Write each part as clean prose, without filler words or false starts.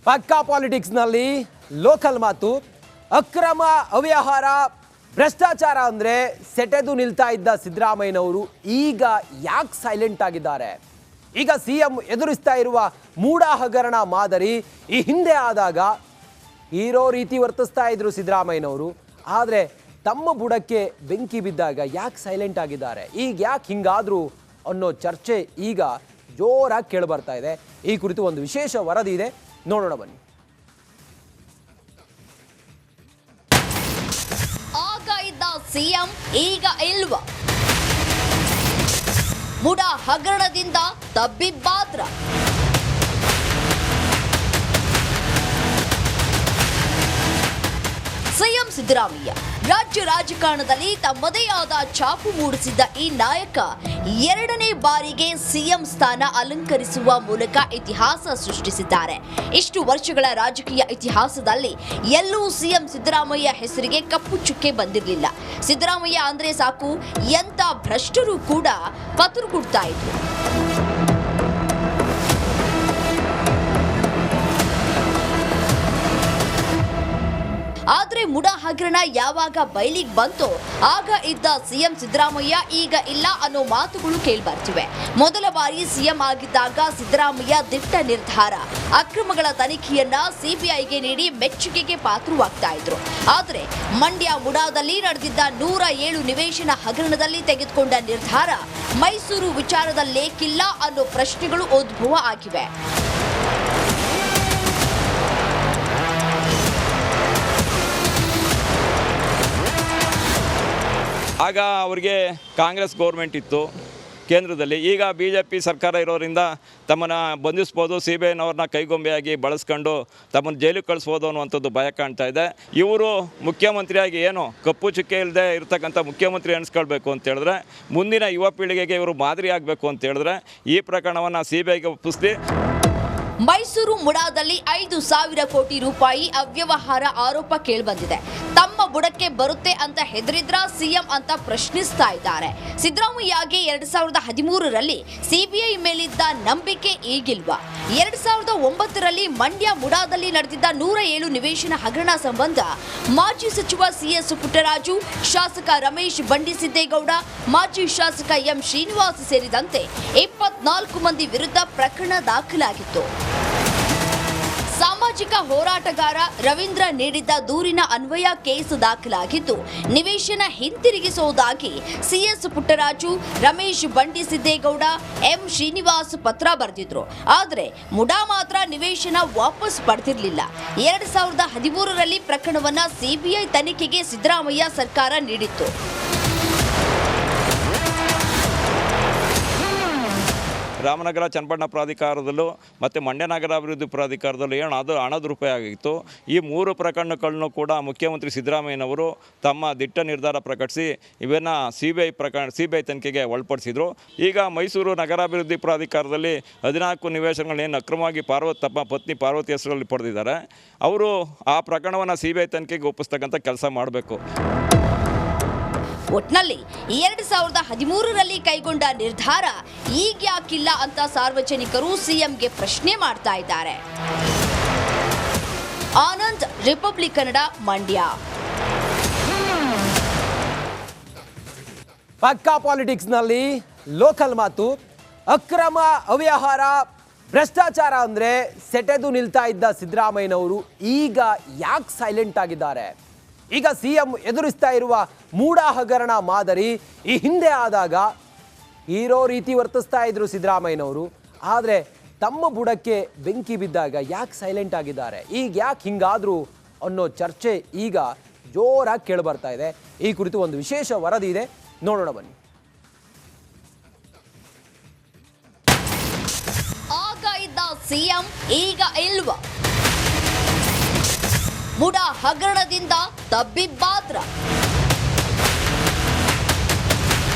ಪಕ್ಕಾ ಪಾಲಿಟಿಕ್ಸ್ನಲ್ಲಿ ಲೋಕಲ್ ಮಾತು, ಅಕ್ರಮ ಅವ್ಯವಹಾರ ಭ್ರಷ್ಟಾಚಾರ ಅಂದರೆ ಸೆಟೆದು ನಿಲ್ತಾ ಇದ್ದ ಸಿದ್ದರಾಮಯ್ಯನವರು ಈಗ ಯಾಕೆ ಸೈಲೆಂಟ್ ಆಗಿದ್ದಾರೆ? ಈಗ ಸಿಎಂ ಎದುರಿಸ್ತಾ ಇರುವ ಮೂಡ ಹಗರಣ ಮಾದರಿ ಈ ಹಿಂದೆ ಆದಾಗ ಹೀರೋ ರೀತಿ ವರ್ತಿಸ್ತಾ ಇದ್ರು ಸಿದ್ದರಾಮಯ್ಯನವರು. ಆದರೆ ತಮ್ಮ ಬುಡಕ್ಕೆ ಬೆಂಕಿ ಬಿದ್ದಾಗ ಯಾಕೆ ಸೈಲೆಂಟ್ ಆಗಿದ್ದಾರೆ, ಈಗ ಯಾಕೆ ಹಿಂಗಾದ್ರು ಅನ್ನೋ ಚರ್ಚೆ ಈಗ ಜೋರಾಗಿ ಕೇಳಿಬರ್ತಾ ಇದೆ. ಈ ಕುರಿತು ಒಂದು ವಿಶೇಷ ವರದಿ ಇದೆ, ನೋಡೋಣ ಬನ್ನಿ. ಆಗ ಇದ್ದ ಸಿಎಂ ಈಗ ಇಲ್ವಾ? ಮುಡ ಹಗರಣದಿಂದ ತಬ್ಬಿಬ್ಬಾದ್ರ. ಸಿಎಂ ಸಿದ್ದರಾಮಯ್ಯ ರಾಜ್ಯ ರಾಜಕಾರಣದಲ್ಲಿ ತಮ್ಮದೇ ಆದ ಛಾಪು ಮೂಡಿಸಿದ್ದ ಈ ನಾಯಕ ಎರಡನೇ ಬಾರಿಗೆ ಸಿಎಂ ಸ್ಥಾನ ಅಲಂಕರಿಸುವ ಮೂಲಕ ಇತಿಹಾಸ ಸೃಷ್ಟಿಸಿದ್ದಾರೆ. ಇಷ್ಟು ವರ್ಷಗಳ ರಾಜಕೀಯ ಇತಿಹಾಸದಲ್ಲಿ ಎಲ್ಲೂ ಸಿಎಂ ಸಿದ್ದರಾಮಯ್ಯ ಹೆಸರಿಗೆ ಕಪ್ಪು ಚುಕ್ಕೆ ಬಂದಿರಲಿಲ್ಲ. ಸಿದ್ದರಾಮಯ್ಯ ಅಂದ್ರೆ ಸಾಕು ಎಂತ ಭ್ರಷ್ಟರು ಕೂಡ ಪತರು ಕೊಡ್ತಾ ಇದ್ರು. ಆದ್ರೆ ಮುಡ ಹಗರಣ ಯಾವಾಗ ಬಯಲಿಗೆ ಬಂತೋ ಆಗ ಇದ್ದ ಸಿಎಂ ಸಿದ್ದರಾಮಯ್ಯ ಈಗ ಇಲ್ಲ ಅನ್ನೋ ಮಾತುಗಳು ಕೇಳಿಬರ್ತಿವೆ. ಮೊದಲ ಬಾರಿ ಸಿಎಂ ಆಗಿದ್ದಾಗ ಸಿದ್ದರಾಮಯ್ಯ ದಿಟ್ಟ ನಿರ್ಧಾರ, ಅಕ್ರಮಗಳ ತನಿಖೆಯನ್ನ ಸಿಬಿಐಗೆ ನೀಡಿ ಮೆಚ್ಚುಗೆಗೆ ಪಾತ್ರವಾಗ್ತಾ ಇದ್ರು. ಆದ್ರೆ ಮಂಡ್ಯ ಮುಡಾದಲ್ಲಿ ನಡೆದಿದ್ದ 107 ನಿವೇಶನ ಹಗರಣದಲ್ಲಿ ತೆಗೆದುಕೊಂಡ ನಿರ್ಧಾರ ಮೈಸೂರು ವಿಚಾರದಲ್ಲೇಕಿಲ್ಲ ಅನ್ನೋ ಪ್ರಶ್ನೆಗಳು ಉದ್ಭವ ಆಗಿವೆ. ಆಗ ಅವ್ರಿಗೆ ಕಾಂಗ್ರೆಸ್ ಗೌರ್ಮೆಂಟ್ ಇತ್ತು ಕೇಂದ್ರದಲ್ಲಿ. ಈಗ BJP ಸರ್ಕಾರ ಇರೋರಿಂದ ತಮ್ಮನ್ನು ಬಂಧಿಸ್ಬೋದು, CBIನವ್ರನ್ನ ಕೈಗೊಂಬೆಯಾಗಿ ಬಳಸ್ಕೊಂಡು ತಮ್ಮನ್ನು ಜೈಲಿಗೆ ಕಳಿಸ್ಬೋದು ಅನ್ನುವಂಥದ್ದು ಭಯ ಕಾಣ್ತಾ ಇದೆ. ಇವರು ಮುಖ್ಯಮಂತ್ರಿಯಾಗಿ ಏನು ಕಪ್ಪು ಚುಕ್ಕೆ ಇಲ್ಲದೆ ಇರತಕ್ಕಂಥ ಮುಖ್ಯಮಂತ್ರಿ ಅನಿಸ್ಕೊಳ್ಬೇಕು ಅಂತ ಹೇಳಿದ್ರೆ, ಮುಂದಿನ ಯುವ ಪೀಳಿಗೆಗೆ ಇವರು ಮಾದರಿ ಆಗಬೇಕು ಅಂತ ಹೇಳಿದ್ರೆ ಈ ಪ್ರಕರಣವನ್ನು CBIಗೆ ಒಪ್ಪಿಸಿ. ಮೈಸೂರು ಮುಡಾದಲ್ಲಿ 5,000 ಕೋಟಿ ರೂಪಾಯಿ ಅವ್ಯವಹಾರ ಆರೋಪ ಕೇಳಿಬಂದಿದೆ. ತಮ್ಮ ಬುಡಕ್ಕೆ ಬರುತ್ತೆ ಅಂತ ಹೆದರಿದ್ರ ಸಿಎಂ ಅಂತ ಪ್ರಶ್ನಿಸ್ತಾ ಇದ್ದಾರೆ. ಸಿದ್ದರಾಮಯ್ಯಗೆ 2013ರಲ್ಲಿ ಸಿಬಿಐ ಮೇಲಿದ್ದ ನಂಬಿಕೆ ಈಗಿಲ್ವಾ? 2009ರಲ್ಲಿ ಮಂಡ್ಯ ಮುಡಾದಲ್ಲಿ ನಡೆದಿದ್ದ 107 ನಿವೇಶನ ಹಗರಣ ಸಂಬಂಧ ಮಾಜಿ ಸಚಿವ CS ಪುಟ್ಟರಾಜು, ಶಾಸಕ ರಮೇಶ್ ಬಂಡಿಸಿದ್ದೇಗೌಡ, ಮಾಜಿ ಶಾಸಕ ಎಂ ಶ್ರೀನಿವಾಸ್ ಸೇರಿದಂತೆ 24 ಮಂದಿ ವಿರುದ್ಧ ಪ್ರಕರಣ ದಾಖಲಾಗಿತ್ತು. ಸಾಮಾಜಿಕ ಹೋರಾಟಗಾರ ರವೀಂದ್ರ ನೀಡಿದ್ದ ದೂರಿನ ಅನ್ವಯ ಕೇಸು ದಾಖಲಾಗಿದ್ದು, ನಿವೇಶನ ಹಿಂತಿರುಗಿಸುವುದಾಗಿ CS ಪುಟ್ಟರಾಜು, ರಮೇಶ್ ಬಂಡಿಸಿದ್ದೇಗೌಡ, ಎಂ ಶ್ರೀನಿವಾಸ್ ಪತ್ರ ಬರೆದಿದ್ರು. ಆದರೆ ಮುಡಾ ಮಾತ್ರ ನಿವೇಶನ ವಾಪಸ್ ಪಡೆದಿರಲಿಲ್ಲ. 2013ರಲ್ಲಿ ಪ್ರಕರಣವನ್ನ ಸಿಬಿಐ ತನಿಖೆಗೆ ಸಿದ್ದರಾಮಯ್ಯ ಸರ್ಕಾರ ನೀಡಿತ್ತು. ರಾಮನಗರ ಚನ್ನಪಟ್ಟಣ ಪ್ರಾಧಿಕಾರದಲ್ಲೂ ಮತ್ತು ಮಂಡ್ಯ ನಗರ ಅಭಿವೃದ್ಧಿ ಪ್ರಾಧಿಕಾರದಲ್ಲೂ ಏನು ಅದು ಹಣದ ರೂಪಾಯಿ ಆಗಿತ್ತು. ಈ 3 ಪ್ರಕರಣಗಳನ್ನು ಕೂಡ ಮುಖ್ಯಮಂತ್ರಿ ಸಿದ್ದರಾಮಯ್ಯನವರು ತಮ್ಮ ದಿಟ್ಟ ನಿರ್ಧಾರ ಪ್ರಕಟಿಸಿ ಇವನ್ನು ಸಿಬಿಐ ತನಿಖೆಗೆ ಒಳಪಡಿಸಿದರು. ಈಗ ಮೈಸೂರು ನಗರಾಭಿವೃದ್ಧಿ ಪ್ರಾಧಿಕಾರದಲ್ಲಿ 14 ನಿವೇಶನಗಳೇನು ಅಕ್ರಮವಾಗಿ ತಮ್ಮ ಪತ್ನಿ ಪಾರ್ವತಿ ಹೆಸರಲ್ಲಿ ಪಡೆದಿದ್ದಾರೆ. ಅವರು ಆ ಪ್ರಕರಣವನ್ನು ಸಿಬಿಐ ತನಿಖೆಗೆ ಒಪ್ಪಿಸ್ತಕ್ಕಂಥ ಕೆಲಸ ಮಾಡಬೇಕು. ಒಟ್ನಲ್ಲಿ 2013ರಲ್ಲಿ ಕೈಗೊಂಡ ನಿರ್ಧಾರ ಈಗ ಯಾಕಿಲ್ಲ ಅಂತ ಸಾರ್ವಜನಿಕರು ಸಿಎಂಗೆ ಪ್ರಶ್ನೆ ಮಾಡ್ತಾ ಇದ್ದಾರೆ. ಆನಂದ್, ರಿಪಬ್ಲಿಕ್ ಕನ್ನಡ, ಮಂಡ್ಯ. ಪಕ್ಕಾ ಪಾಲಿಟಿಕ್ಸ್ನಲ್ಲಿ ಲೋಕಲ್ ಮಾತು, ಅಕ್ರಮ ಅವ್ಯವಹಾರ ಭ್ರಷ್ಟಾಚಾರ ಅಂದರೆ ಸೆಟೆದು ನಿಲ್ತಾ ಇದ್ದ ಸಿದ್ದರಾಮಯ್ಯನವರು ಈಗ ಯಾಕೆ ಸೈಲೆಂಟ್ ಆಗಿದ್ದಾರೆ? ಈಗ ಸಿಎಂ ಎದುರಿಸ್ತಾ ಇರುವ ಮೂಡ ಹಗರಣ ಮಾದರಿ ಈ ಹಿಂದೆ ಆದಾಗ ಹೀರೋ ರೀತಿ ವರ್ತಿಸ್ತಾ ಇದ್ರು ಸಿದ್ದರಾಮಯ್ಯನವರು. ಆದರೆ ತಮ್ಮ ಬುಡಕ್ಕೆ ಬೆಂಕಿ ಬಿದ್ದಾಗ ಯಾಕೆ ಸೈಲೆಂಟ್ ಆಗಿದ್ದಾರೆ, ಈಗ ಯಾಕೆ ಹಿಂಗಾದ್ರು ಅನ್ನೋ ಚರ್ಚೆ ಈಗ ಜೋರಾಗಿ ಕೇಳಿಬರ್ತಾ ಇದೆ. ಈ ಕುರಿತು ಒಂದು ವಿಶೇಷ ವರದಿ ಇದೆ, ನೋಡೋಣ ಬನ್ನಿ. ಆಗ ಇದ್ದ ಸಿಎಂ ಈಗ ಇಲ್ವಾ? ಮುಡ ಹಗರಣದಿಂದ ತಬ್ಬಿಬ್ಬಾದ್ರ.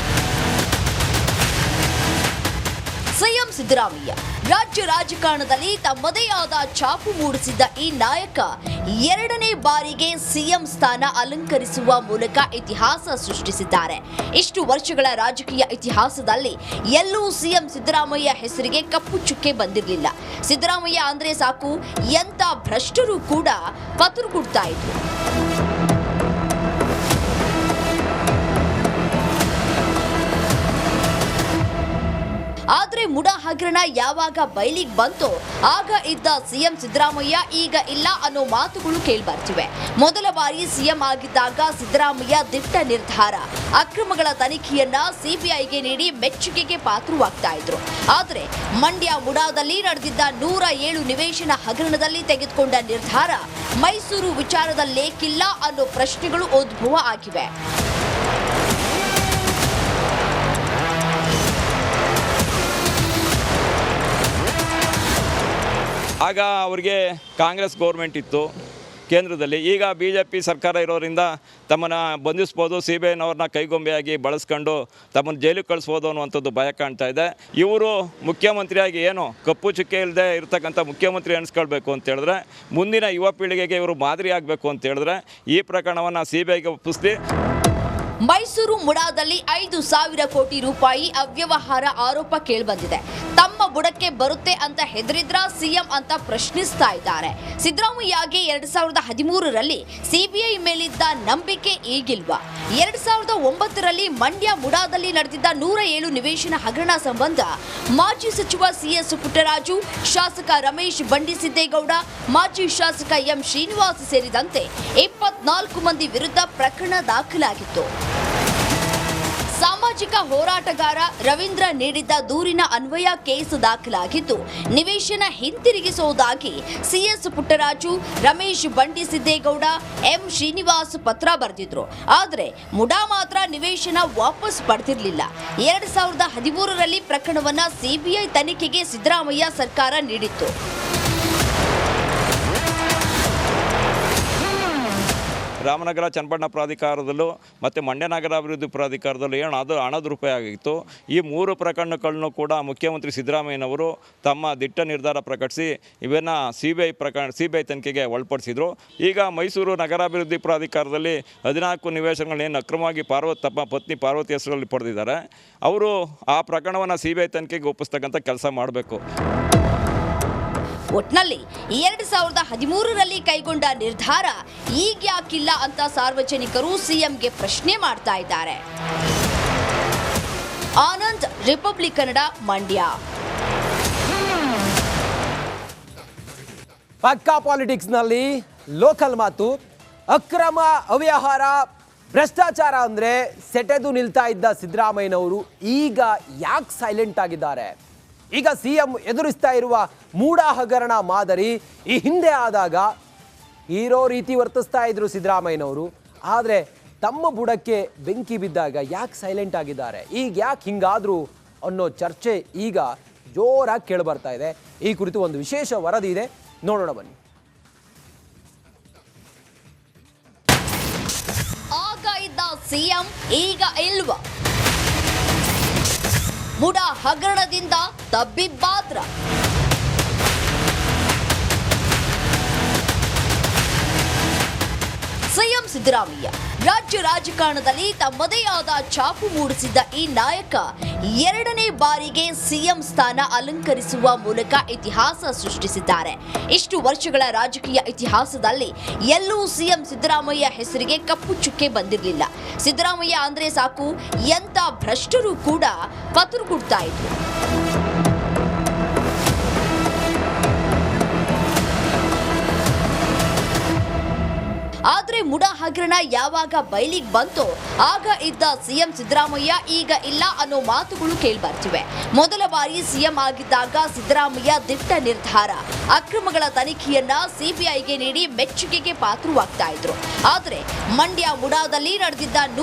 ಸಿಎಂ ಸಿದ್ದರಾಮಯ್ಯ ರಾಜ್ಯ ರಾಜಕಾರಣದಲ್ಲಿ ತಮ್ಮದೇ ಆದ ಛಾಪು ಮೂಡಿಸಿದ್ದ ಈ ನಾಯಕ ಎರಡನೇ ಬಾರಿಗೆ ಸಿಎಂ ಸ್ಥಾನ ಅಲಂಕರಿಸುವ ಮೂಲಕ ಇತಿಹಾಸ ಸೃಷ್ಟಿಸಿದ್ದಾರೆ. ಇಷ್ಟು ವರ್ಷಗಳ ರಾಜಕೀಯ ಇತಿಹಾಸದಲ್ಲಿ ಎಲ್ಲೂ ಸಿಎಂ ಸಿದ್ದರಾಮಯ್ಯ ಹೆಸರಿಗೆ ಕಪ್ಪು ಚುಕ್ಕೆ ಬಂದಿರಲಿಲ್ಲ. ಸಿದ್ದರಾಮಯ್ಯ ಅಂದ್ರೆ ಸಾಕು ಎಂತ ಭ್ರಷ್ಟರು ಕೂಡ ಪತರು ಕೊಡ್ತಾ ಇದ್ರು. ಆದ್ರೆ ಮುಡಾ ಹಗರಣ ಯಾವಾಗ ಬಯಲಿಗೆ ಬಂತೋ ಆಗ ಇದ್ದ ಸಿಎಂ ಸಿದ್ದರಾಮಯ್ಯ ಈಗ ಇಲ್ಲ ಅನ್ನೋ ಮಾತುಗಳು ಕೇಳಿಬರ್ತಿವೆ. ಮೊದಲ ಬಾರಿ ಸಿಎಂ ಆಗಿದ್ದಾಗ ಸಿದ್ದರಾಮಯ್ಯ ದಿಟ್ಟ ನಿರ್ಧಾರ, ಅಕ್ರಮಗಳ ತನಿಖೆಯನ್ನ ಸಿಬಿಐಗೆ ನೀಡಿ ಮೆಚ್ಚುಗೆಗೆ ಪಾತ್ರವಾಗ್ತಾ ಇದ್ರು. ಆದ್ರೆ ಮಂಡ್ಯ ಮುಡಾದಲ್ಲಿ ನಡೆದಿದ್ದ 107 ನಿವೇಶನ ಹಗರಣದಲ್ಲಿ ತೆಗೆದುಕೊಂಡ ನಿರ್ಧಾರ ಮೈಸೂರು ವಿಚಾರದಲ್ಲೇಕಿಲ್ಲ ಅನ್ನೋ ಪ್ರಶ್ನೆಗಳು ಉದ್ಭವ ಆಗಿವೆ. ಆಗ ಅವರಿಗೆ ಕಾಂಗ್ರೆಸ್ ಗೌರ್ಮೆಂಟ್ ಇತ್ತು ಕೇಂದ್ರದಲ್ಲಿ. ಈಗ BJP ಸರ್ಕಾರ ಇರೋದ್ರಿಂದ ತಮ್ಮನ್ನು ಬಂಧಿಸ್ಬೋದು, CBIನವ್ರನ್ನ ಕೈಗೊಂಬೆಯಾಗಿ ಬಳಸ್ಕೊಂಡು ತಮ್ಮನ್ನು ಜೈಲಿಗೆ ಕಳಿಸ್ಬೋದು ಅನ್ನುವಂಥದ್ದು ಭಯ ಕಾಣ್ತಾ ಇದೆ. ಇವರು ಮುಖ್ಯಮಂತ್ರಿಯಾಗಿ ಏನು ಕಪ್ಪು ಚುಕ್ಕೆ ಇಲ್ಲದೆ ಇರ್ತಕ್ಕಂಥ ಮುಖ್ಯಮಂತ್ರಿ ಅನಿಸ್ಕೊಳ್ಬೇಕು ಅಂತ ಹೇಳಿದ್ರೆ, ಮುಂದಿನ ಯುವ ಪೀಳಿಗೆಗೆ ಇವರು ಮಾದರಿ ಆಗಬೇಕು ಅಂತ ಹೇಳಿದ್ರೆ ಈ ಪ್ರಕರಣವನ್ನು CBIಗೆ ಒಪ್ಪಿಸಿ. ಮೈಸೂರು ಮುಡಾದಲ್ಲಿ 5,000 ಕೋಟಿ ರೂಪಾಯಿ ಅವ್ಯವಹಾರ ಆರೋಪ ಕೇಳಿಬಂದಿದೆ. ತಮ್ಮ ಬುಡಕ್ಕೆ ಬರುತ್ತೆ ಅಂತ ಹೆದರಿದ್ರ ಸಿಎಂ ಅಂತ ಪ್ರಶ್ನಿಸ್ತಾ ಇದ್ದಾರೆ. ಸಿದ್ದರಾಮಯ್ಯಗೆ 2013ರಲ್ಲಿ ಸಿಬಿಐ ಮೇಲಿದ್ದ ನಂಬಿಕೆ ಈಗಿಲ್ವಾ? 2009ರಲ್ಲಿ ಮಂಡ್ಯ ಮುಡಾದಲ್ಲಿ ನಡೆದಿದ್ದ 107 ನಿವೇಶನ ಹಗರಣ ಸಂಬಂಧ ಮಾಜಿ ಸಚಿವ CS ಪುಟ್ಟರಾಜು, ಶಾಸಕ ರಮೇಶ್ ಬಂಡಿಸಿದ್ದೇಗೌಡ, ಮಾಜಿ ಶಾಸಕ ಎಂ ಶ್ರೀನಿವಾಸ್ ಸೇರಿದಂತೆ 24 ಮಂದಿ ವಿರುದ್ಧ ಪ್ರಕರಣ ದಾಖಲಾಗಿತ್ತು. ಸಾಮಾಜಿಕ ಹೋರಾಟಗಾರ ರವೀಂದ್ರ ನೀಡಿದ್ದ ದೂರಿನ ಅನ್ವಯ ಕೇಸ್ ದಾಖಲಾಗಿದ್ದು, ನಿವೇಶನ ಹಿಂತಿರುಗಿಸುವುದಾಗಿ CS ಪುಟ್ಟರಾಜು, ರಮೇಶ್ ಬಂಡಿಸಿದ್ದೇಗೌಡ, ಎಂ ಶ್ರೀನಿವಾಸ್ ಪತ್ರ ಬರೆದಿದ್ರು. ಆದರೆ ಮುಡಾ ಮಾತ್ರ ನಿವೇಶನ ವಾಪಸ್ ಪಡೆದಿರಲಿಲ್ಲ. 2013ರಲ್ಲಿ ಪ್ರಕರಣವನ್ನ ಸಿಬಿಐ ತನಿಖೆಗೆ ಸಿದ್ದರಾಮಯ್ಯ ಸರ್ಕಾರ ನೀಡಿತ್ತು. ರಾಮನಗರ ಚನ್ನಪಟ್ಟಣ ಪ್ರಾಧಿಕಾರದಲ್ಲೂ ಮತ್ತು ಮಂಡ್ಯ ನಗರ ಅಭಿವೃದ್ಧಿ ಪ್ರಾಧಿಕಾರದಲ್ಲೂ ಏನು ಅದು ಹಣದ ರೂಪಾಯಿ ಆಗಿತ್ತು. ಈ 3 ಪ್ರಕರಣಗಳನ್ನು ಕೂಡ ಮುಖ್ಯಮಂತ್ರಿ ಸಿದ್ದರಾಮಯ್ಯನವರು ತಮ್ಮ ದಿಟ್ಟ ನಿರ್ಧಾರ ಪ್ರಕಟಿಸಿ ಇವನ್ನು ಸಿಬಿಐ ತನಿಖೆಗೆ ಒಳಪಡಿಸಿದರು. ಈಗ ಮೈಸೂರು ನಗರಾಭಿವೃದ್ಧಿ ಪ್ರಾಧಿಕಾರದಲ್ಲಿ 14 ನಿವೇಶನಗಳೇನು ಅಕ್ರಮವಾಗಿ ತಮ್ಮ ಪತ್ನಿ ಪಾರ್ವತಿ ಹೆಸರಲ್ಲಿ ಪಡೆದಿದ್ದಾರೆ, ಅವರು ಆ ಪ್ರಕರಣವನ್ನು ಸಿಬಿಐ ತನಿಖೆಗೆ ಒಪ್ಪಿಸ್ತಕ್ಕಂಥ ಕೆಲಸ ಮಾಡಬೇಕು. ಒಟ್ನಲ್ಲಿ 2013ರಲ್ಲಿ ಕೈಗೊಂಡ ನಿರ್ಧಾರ ಈಗ್ಯಾಕಿಲ್ಲ ಅಂತ ಸಾರ್ವಜನಿಕರು ಸಿಎಂಗೆ ಪ್ರಶ್ನೆ ಮಾಡ್ತಾ ಇದ್ದಾರೆ. ಆನಂದ್, ರಿಪಬ್ಲಿಕ್ ಕನ್ನಡ, ಮಂಡ್ಯ. ಪಕ್ಕಾ ಪಾಲಿಟಿಕ್ಸ್ನಲ್ಲಿ ಲೋಕಲ್ ಮಾತು. ಅಕ್ರಮ, ಅವ್ಯವಹಾರ, ಭ್ರಷ್ಟಾಚಾರ ಅಂದರೆ ಸೆಟೆದು ನಿಲ್ತಾ ಇದ್ದ ಸಿದ್ದರಾಮಯ್ಯನವರು ಈಗ ಯಾಕೆ ಸೈಲೆಂಟ್ ಆಗಿದ್ದಾರೆ? ಈಗ ಸಿಎಂ ಎದುರಿಸ್ತಾ ಇರುವ ಮೂಡಾ ಹಗರಣ ಮಾದರಿ ಈ ಹಿಂದೆ ಆದಾಗ ಹೀರೋ ರೀತಿ ವರ್ತಿಸ್ತಾ ಇದ್ರು ಸಿದ್ದರಾಮಯ್ಯನವರು. ಆದರೆ ತಮ್ಮ ಬುಡಕ್ಕೆ ಬೆಂಕಿ ಬಿದ್ದಾಗ ಯಾಕೆ ಸೈಲೆಂಟ್ ಆಗಿದ್ದಾರೆ, ಈಗ ಯಾಕೆ ಹಿಂಗಾದ್ರು ಅನ್ನೋ ಚರ್ಚೆ ಈಗ ಜೋರಾಗಿ ಕೇಳಿಬರ್ತಾ ಇದೆ. ಈ ಕುರಿತು ಒಂದು ವಿಶೇಷ ವರದಿ ಇದೆ, ನೋಡೋಣ ಬನ್ನಿ. ಆಗ ಇದ್ದ ಸಿಎಂ ಈಗ ಇಲ್ವಾ? ಮುಡಾ ಹಗರಣದಿಂದ ತಬ್ಬಿಬ್ಬಾದ್ರ. ಸಿಎಂ ಸಿದ್ದರಾಮಯ್ಯ ರಾಜ್ಯ ರಾಜಕಾರಣದಲ್ಲಿ ತಮ್ಮದೇ ಆದ ಛಾಪು ಮೂಡಿಸಿದ್ದ ಈ ನಾಯಕ ಎರಡನೇ ಬಾರಿಗೆ ಸಿಎಂ ಸ್ಥಾನ ಅಲಂಕರಿಸುವ ಮೂಲಕ ಇತಿಹಾಸ ಸೃಷ್ಟಿಸಿದ್ದಾರೆ. ಇಷ್ಟು ವರ್ಷಗಳ ರಾಜಕೀಯ ಇತಿಹಾಸದಲ್ಲಿ ಎಲ್ಲೂ ಸಿಎಂ ಸಿದ್ದರಾಮಯ್ಯ ಹೆಸರಿಗೆ ಕಪ್ಪು ಚುಕ್ಕೆ ಬಂದಿರಲಿಲ್ಲ. ಸಿದ್ದರಾಮಯ್ಯ ಅಂದ್ರೆ ಸಾಕು ಎಂತ ಭ್ರಷ್ಟರು ಕೂಡ ಪತರು ಕೊಡ್ತಾ ಇದ್ರು. ಆದ್ರೆ ಮುಡಾ ಹಗರಣ ಯಾವಾಗ ಬಯಲಿಗೆ ಬಂತೋ ಆಗ ಇದ್ದ ಸಿಎಂ ಸಿದ್ದರಾಮಯ್ಯ ಈಗ ಇಲ್ಲ ಅನ್ನೋ ಮಾತುಗಳು ಕೇಳಿಬರ್ತಿವೆ. ಮೊದಲ ಬಾರಿ ಸಿಎಂ ಆಗಿದ್ದಾಗ ಸಿದ್ದರಾಮಯ್ಯ ದಿಟ್ಟ ನಿರ್ಧಾರ, ಅಕ್ರಮಗಳ ತನಿಖೆಯನ್ನ ಸಿಬಿಐಗೆ ನೀಡಿ ಮೆಚ್ಚುಗೆಗೆ ಪಾತ್ರವಾಗ್ತಾ ಇದ್ರು. ಆದ್ರೆ ಮಂಡ್ಯ ಮುಡಾದಲ್ಲಿ ನಡೆದಿದ್ದ